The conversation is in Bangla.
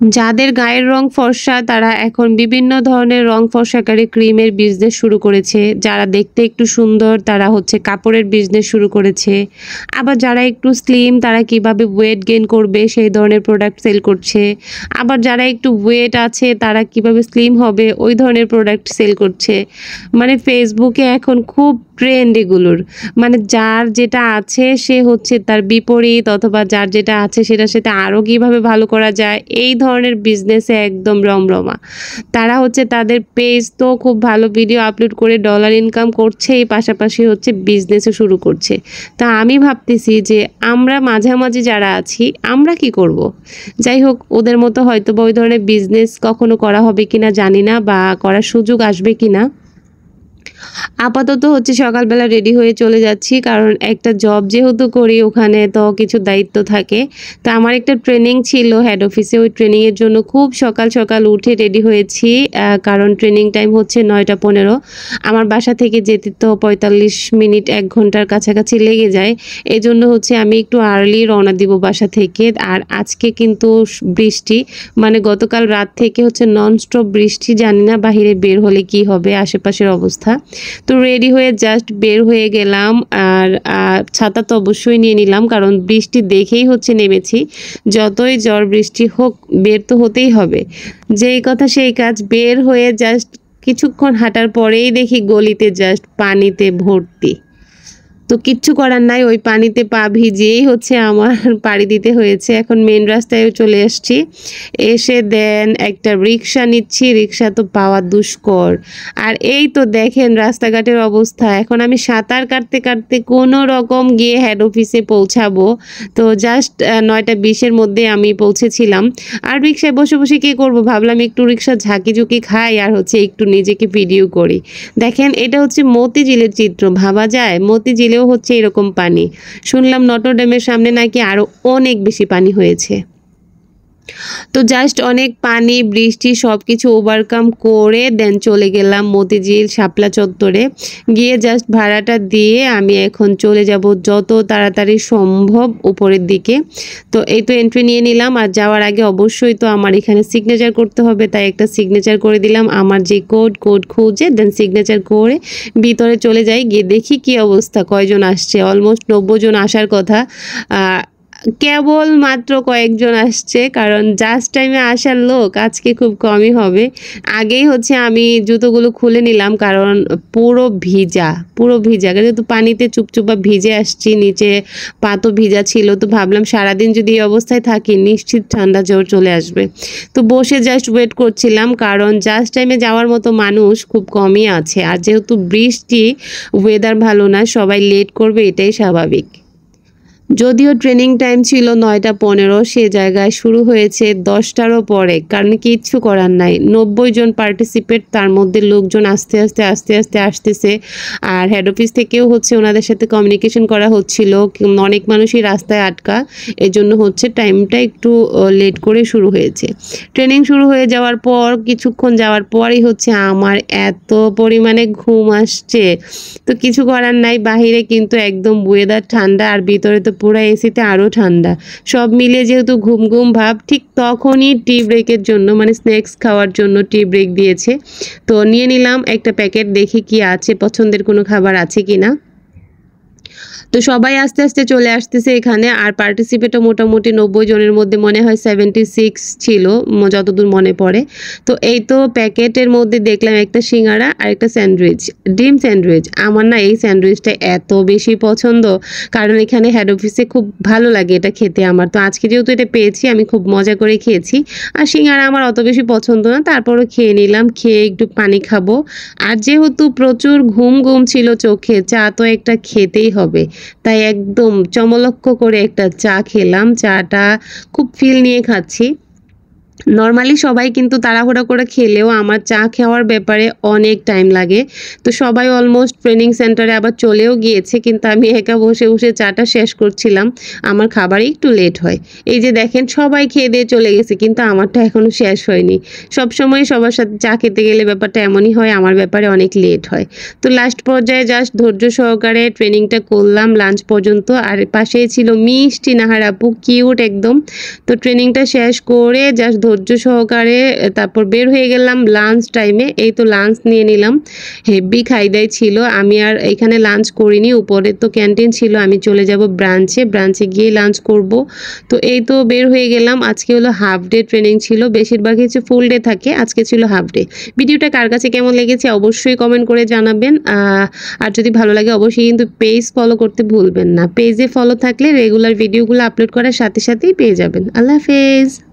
যাদের গায়ের রং ফর্সা তারা এখন বিভিন্ন ধরনের রং ফর্সাকারী ক্রিমের বিজনেস শুরু করেছে। যারা দেখতে একটু সুন্দর তারা হচ্ছে কাপড়ের বিজনেস শুরু করেছে। আবার যারা একটু স্লিম তারা কিভাবে ওয়েট গেইন করবে সেই ধরনের প্রোডাক্ট সেল করছে। আবার যারা একটু ওয়েট আছে তারা কিভাবে স্লিম হবে ওই ধরনের প্রোডাক্ট সেল করছে। মানে ফেসবুকে এখন খুব ট্রেন্ড এগুলোর। মানে যার যেটা আছে সে হচ্ছে তার বিপরীত, অথবা যার যেটা আছে সেটার সাথে আরও কীভাবে ভালো করা যায় এই ধরনের বিজনেসে একদম রমরমা। তারা হচ্ছে তাদের পেজ তো খুব ভালো ভিডিও আপলোড করে ডলার ইনকাম করছে, এই পাশাপাশি হচ্ছে বিজনেসও শুরু করছে। তা আমি ভাবতেছি যে আমরা মাঝামাঝি যারা আছি আমরা কি করব। যাই হোক, ওদের মতো হয়তো বা ওই ধরনের বিজনেস কখনো করা হবে কিনা জানি না, বা করার সুযোগ আসবে কিনা। আপাতত হচ্ছে সকালবেলা রেডি হয়ে চলে যাচ্ছি, কারণ একটা জব যেহেতু করি ওখানে তো কিছু দায়িত্ব থাকে। তো আমার একটা ট্রেনিং ছিল হেড অফিসে, ওই ট্রেনিংয়ের জন্য খুব সকাল সকাল উঠে রেডি হয়েছি, কারণ ট্রেনিং টাইম হচ্ছে 9টা 15। আমার বাসা থেকে যেতে তো 45 মিনিট 1 ঘন্টার কাছাকাছি লেগে যায়। এই জন্য হচ্ছে আমি একটু আর্লি রওনা দিব বাসা থেকে। আর আজকে কিন্তু বৃষ্টি, মানে গতকাল রাত থেকে হচ্ছে ননস্টপ বৃষ্টি, জানি না বাহিরে বের হলে কি হবে আশেপাশের অবস্থা। তো রেডি হয়ে জাস্ট বের হয়ে গেলাম, আর ছাতা তো অবশ্যই নিয়ে নিলাম, কারণ বৃষ্টি দেখেই হচ্ছে নেমেছি। যতই ঝড় বৃষ্টি হোক বের তো হতেই হবে। যেই কথা সেই কাজ, বের হয়ে জাস্ট কিছুক্ষণ হাঁটার পরেই দেখি গলিতে জাস্ট পানিতে ভর্তি। তো কিচ্ছু করার নাই, ওই পানিতে পা ভিজিয়েই হচ্ছে আমার পাড়ি দিতে হয়েছে। এখন মেন রাস্তায় চলে আসছি, এসে দেন একটা রিক্সা নিচ্ছি। রিক্সা তো পাওয়া দুষ্কর। আর এই তো দেখেন রাস্তাঘাটের অবস্থা। এখন আমি সাঁতার কাটতে কাটতে কোনো রকম গিয়ে হেড অফিসে পৌঁছাবো। তো জাস্ট 9টা 20-এর মধ্যে আমি পৌঁছেছিলাম। আর রিক্সায় বসে বসে কী করবো, ভাবলাম একটু রিক্সা ঝাঁকি ঝুঁকি খাই আর হচ্ছে একটু নিজেকে ভিডিও করি। দেখেন এটা হচ্ছে মতিঝিলের চিত্র, ভাবা যায় মতিঝিলেও হচ্ছে এরকম পানি। শুনলাম নটর ড্যামের সামনে নাকি আরো অনেক বেশি পানি হয়েছে। তো জাস্ট অনেক পানি বৃষ্টি সব কিছু ওভারকাম করে দেন চলে গেলাম মতিঝিল শাপলা চত্বরে। গিয়ে জাস্ট ভাড়াটা দিয়ে আমি এখন চলে যাব যত তাড়াতাড়ি সম্ভব উপরের দিকে। তো এই তো এন্ট্রি নিয়ে নিলাম, আর যাওয়ার আগে অবশ্যই তো আমার এখানে সিগনেচার করতে হবে, তাই একটা সিগনেচার করে দিলাম। আমার যে কোড খুঁজে দেন সিগনেচার করে ভিতরে চলে যাই। গিয়ে দেখি কি অবস্থা, কয়জন আসছে। অলমোস্ট 90 জন আসার কথা, কেবল মাত্র কয়েকজন আসছে, কারণ জাস্ট টাইমে আসার লোক আজকে খুব কমই হবে। আগেই হচ্ছে আমি জুতোগুলো খুলে নিলাম, কারণ পুরো ভিজা যেহেতু পানিতে চুপচুপা ভিজে আসছি, নিচে পা তো ভিজা ছিল। তো ভাবলাম সারাদিন যদি এই অবস্থায় থাকি নিশ্চিত ঠান্ডা জ্বর চলে আসবে। তো বসে জাস্ট ওয়েট করছিলাম, কারণ জাস্ট টাইমে যাওয়ার মতো মানুষ খুব কমই আছে। আর যেহেতু বৃষ্টি, ওয়েদার ভালো না, সবাই লেট করবে এটাই স্বাভাবিক। যদিও ট্রেনিং টাইম ছিল 9টা 15, সে জায়গায় শুরু হয়েছে 10টারও পরে, কারণ কিচ্ছু করার নাই। 90 জন পার্টিসিপেট, তার মধ্যে লোকজন আস্তে আস্তে আসতেছে। আর হেড অফিস থেকেও হচ্ছে ওনাদের সাথে কমিউনিকেশন করা হচ্ছিল, অনেক মানুষই রাস্তায় আটকা, এজন্য হচ্ছে টাইমটা একটু লেট করে শুরু হয়েছে। ট্রেনিং শুরু হয়ে যাওয়ার পর কিছুক্ষণ যাওয়ার পরই হচ্ছে আমার এত পরিমাণে ঘুম আসছে। তো কিছু করার নাই, বাহিরে কিন্তু একদম ওয়েদার ঠান্ডা, আর ভিতরে তো পুরো এসিতে আরও ঠান্ডা। সব মিলিয়ে যেহেতু ঘুম ঘুম ভাব, ঠিক তখনই টি ব্রেকের জন্য মানে স্ন্যাক্স খাওয়ার জন্য টি ব্রেক দিয়েছে। তো নিয়ে নিলাম একটা প্যাকেট, দেখি কি আছে, পছন্দের কোনো খাবার আছে কিনা। তো সবাই আস্তে আস্তে চলে আসতেছে এখানে। আর পার্টিসিপেটও মোটামুটি 90 জনের মধ্যে মনে হয় 76 ছিল যতদূর মনে পড়ে। তো এই তো প্যাকেটের মধ্যে দেখলাম একটা সিঙ্গারা আর একটা স্যান্ডউইচ, ডিম স্যান্ডউইচ। আমার না এই স্যান্ডউইচটা এত বেশি পছন্দ, কারণ এখানে হেড অফিসে খুব ভালো লাগে এটা খেতে আমার। তো আজকে যেহেতু এটা পেয়েছি আমি খুব মজা করে খেয়েছি। আর সিঙ্গারা আমার অত বেশি পছন্দ না, তারপরও খেয়ে নিলাম। খেয়ে একটু পানি খাবো। আর যেহেতু প্রচুর ঘুম ছিল চোখে, চা তো একটা খেতেই হবে, তাই একদম চমলক্ষ করে একটা চা খেলাম। চাটা খুব ফিল নিয়ে খাচ্ছি। নর্মালি সবাই কিন্তু তাড়াহুড়া করে খেলেও আমার চা খাওয়ার ব্যাপারে অনেক টাইম লাগে। তো সবাই অলমোস্ট ট্রেনিং সেন্টারে আবার চলেও গিয়েছে, কিন্তু আমি একা বসে বসে চাটা শেষ করছিলাম। আমার খাবারই একটু লেট হয়। এই যে দেখেন সবাই খেয়ে দিয়ে চলে গেছে, কিন্তু আমারটা এখনও শেষ হয়নি। সবসময় সবার সাথে চা খেতে গেলে ব্যাপারটা এমনই হয়, আমার ব্যাপারে অনেক লেট হয়। তো লাস্ট পর্যায়ে জাস্ট ধৈর্য সহকারে ট্রেনিংটা করলাম লাঞ্চ পর্যন্ত। আর পাশেই ছিল মিষ্টি নাহার আপু, কিউট একদম। তো ট্রেনিংটা শেষ করে জাস্ট ধৈর্য সহকারে তারপর বের হয়ে গেলাম লাঞ্চ টাইমে। এই তো লাঞ্চ নিয়ে নিলাম, হেভি খাই-দাই ছিল। আমি আর এখানে লাঞ্চ করিনি, উপরে তো ক্যান্টিন ছিল। আমি চলে যাব ব্রাঞ্চে গিয়ে লাঞ্চ করব। তো এই তো বের হয়ে গেলাম। আজকে হলো হাফ ডে ট্রেনিং ছিল, বেশিরভাগই হচ্ছে ফুল ডে থাকে, আজকে ছিল হাফ ডে। ভিডিওটা কার কাছে কেমন লেগেছে অবশ্যই কমেন্ট করে জানাবেন। আর যদি ভালো লাগে অবশ্যই কিন্তু পেজ ফলো করতে ভুলবেন না। পেজে ফলো থাকলে রেগুলার ভিডিওগুলো আপলোড করার সাথে সাথেই পেয়ে যাবেন। আল্লাহ হাফেজ।